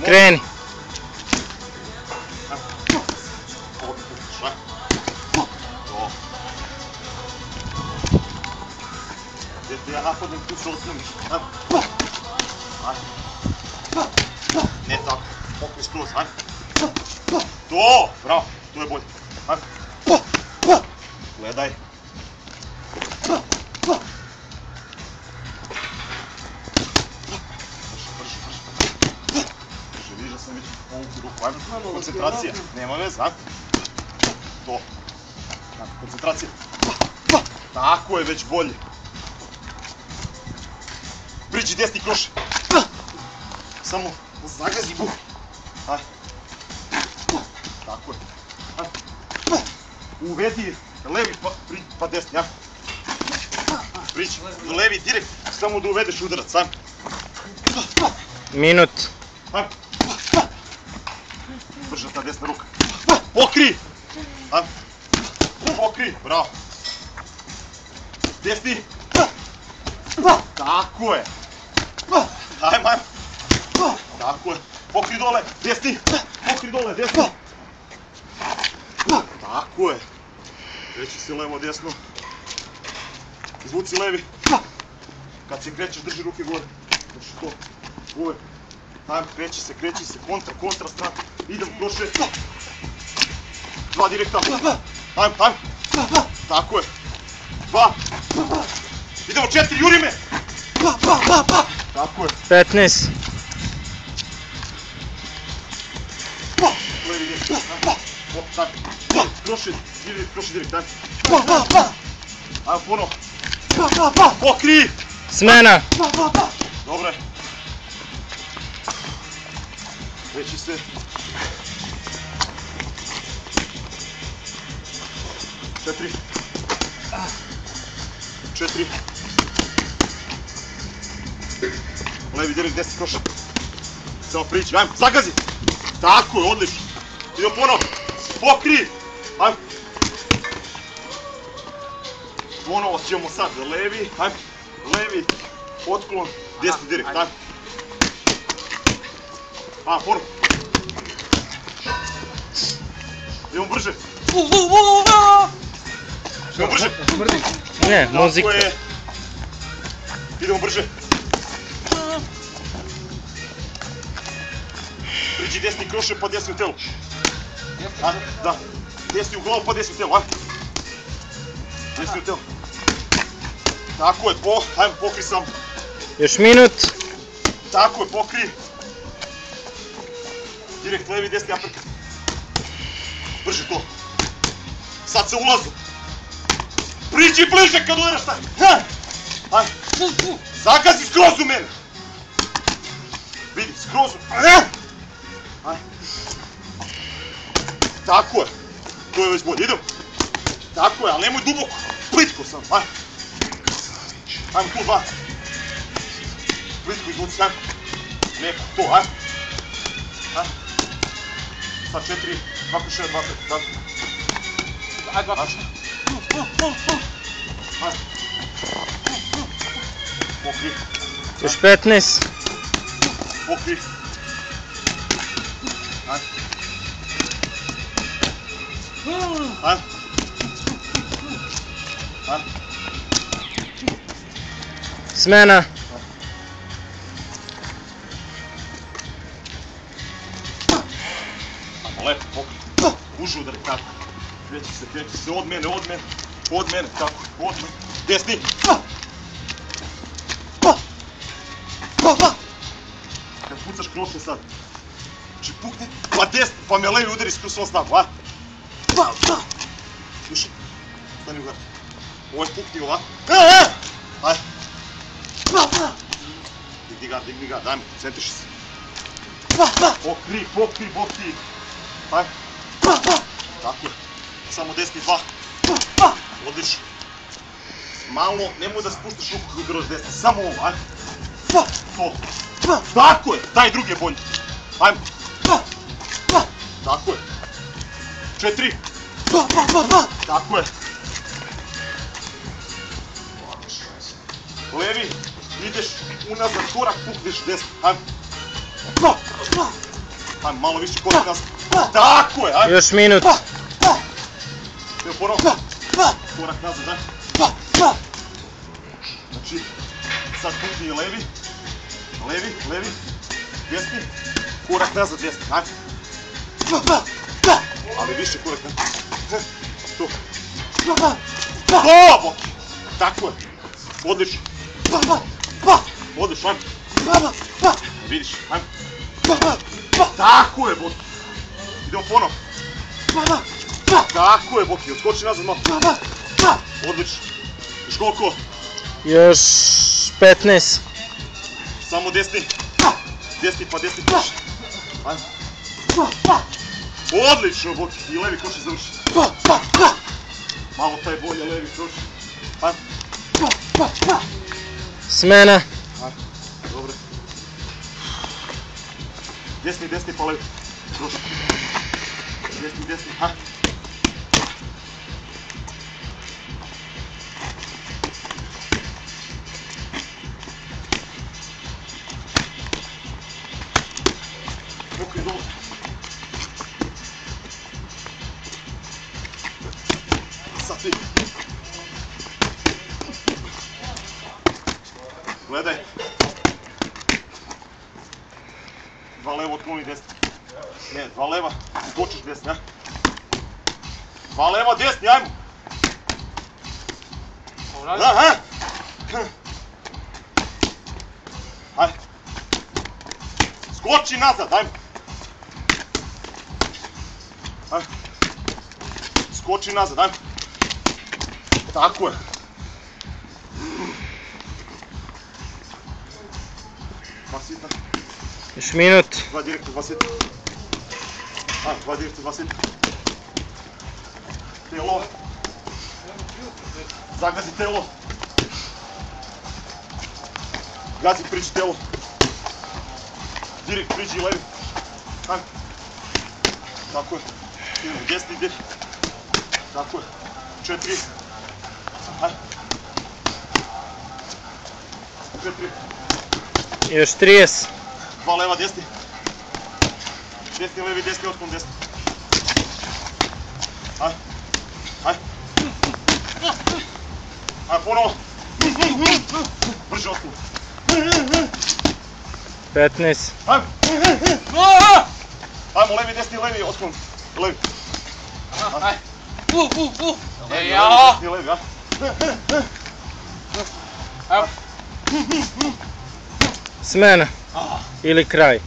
Kreni. Gdje ti ja napadnem, tu se osloniš. Ne tako, pokri skroz, ajde. To, bravo, to je bolje. Ajde. Gledaj. Vidiš da sam već povuku ruku, ajde. Koncentracija, nema veze, ajde. To. Koncentracija. Tako je već bolje. Priđi desni kroš. Samo zagazi buh. Ajde. Tako je. Ajde. Uvedi levi pa desni, ajde. Priđi, levi direkt, samo da uvedeš udarac, ajde. Minut. Ajde. Brže ta desna ruka. Pokri! Ajde. Pokri, bravo. Desni. Tako je. Ajmo, ajmo. Tako je. Pokri dole, desni. Pokri dole, desni. Tako je. Kreći se levo, desno. Izvuci levi. Kad se krećeš, drži ruke gore. Drži to. Uvek. Ajmo, kreći se, kontra strana. Idem, kroše. Dva direkta. Ajmo, ajmo. Tako je. Dva. Idemo 4, juri me! Tako je. 15. Levi direkt. Tako. Kroši direkt, ajmo. Ajmo ponovo. Pokri! Smena. Dobro je. Kreći se. Četiri. Levi direkt, desni kroš. Samo priđi, ajmo, zagazi! Tako je, odlično. Idemo ponovo. Pokri! Ajmo. Ponovo ćemo sad levi, ajmo. Levi, otklon, desni direkt, ajmo. Ajmo, ponovo. Idemo brže. Idemo brže. Ne, muzika. Tako je. Idemo brže. Priđi desni kroše pa desni u telu. Da. Desni u glavu pa desni u telu, ajde. Desni u telu. Tako je, ajmo pokri sam. Još minut. Tako je, pokri. Direkt levi, desni aperkat. Brže to. Sad se ulazu. Priđi bliže kad udaraš taj. Ajde. Zagazi skroz u mene. Vidi, skroz u mene. Ajde. Tako je. To je već bolje. Idem. Tako je, ali nemoj duboko. Plitko sam. Ajde. Ajmo tu, dva. Plitko izvuci, ajmo. Neko, to, ajmo. Ajde. Sad 4, 2 kroz 6, 2 kroz 7. Ajde, 2 kroz 6. Ajde. Pokri. Još 15. Pokri. Ajde. Ajde. Ajde. Smena. Ajmo, lepo, pokri. Uži udari, tako. Kreći se, od mene, tako, od mene. Desni. Kad pucaš kroše sad. Znači pukni, pa desni, pa me levi udari skroz svom snagu, a? Slušaj, stani u gardu. Ovo je pukni ovako. Ajde. Digni gard, ajmo, centriši se. Pokri. Ajde. Tako je. Samo desni, 2. Odlično. Malo, nemoj da spuštaš ruku kada udaraš desni, samo ovo, ajde. To. Tako je, taj drugi je bolji. Ajmo. Tako je. 4. Tako je. Levi, ideš unazad korak, pukneš desni. Ajmo. Ajmo, malo više korak nazad. Tako je, ajmo. Još minut. Evo ponovo. Korak nazad, ajmo. Znači, sad putni je levi. Levi. Desni. Korak nazad, desni, ajmo. Ali više korak nazad. Tu. O, Boki! Tako je. Odlično. Odlično, ajmo. Vidiš, ajmo. Tako je, Boki. Idemo ponovo. Tako je, Boki, odskoči nazad malo. Odlično. Još koliko? Još 15. Samo desni. Desni pa desni koš. Ajmo. Odlično, Boki. I levi koš je završi. Malo taj bolje levi koš. Ajmo. Smena. Ajmo. Dobro. Desni pa levi. Prošli. Desni. Ajmo. Ok, dobro. Sad ti. Gledaj. Dva leva otkloni desni. Ne, dva leva, skočiš desni, a? Dva leva desni, ajmo. Aha. Ajde. Skoči nazad, ajmo. Ajmo. Skoči nazad, ajmo. Tako je. Dva sitna. Još minut. Dva direkta, dva sitna. Dva direkta, dva sitna. Telo. Zagazi telo. Gazi, priđi telo. Direkt, priđi levi. Ajmo. Tako je. Idemo, desni, ide. Tako je. 4. Ajmo. 4. Još 30. Dva leva, desni. Desni, levi, desni, otklon, desni. Ajde. Ajde, ponovo. Brže otklon. 15. Ajmo. Ajmo, levi, desni, levi, otklon. Levi. Ajde. Desni, levi, ajde. Smena. Ili kraj.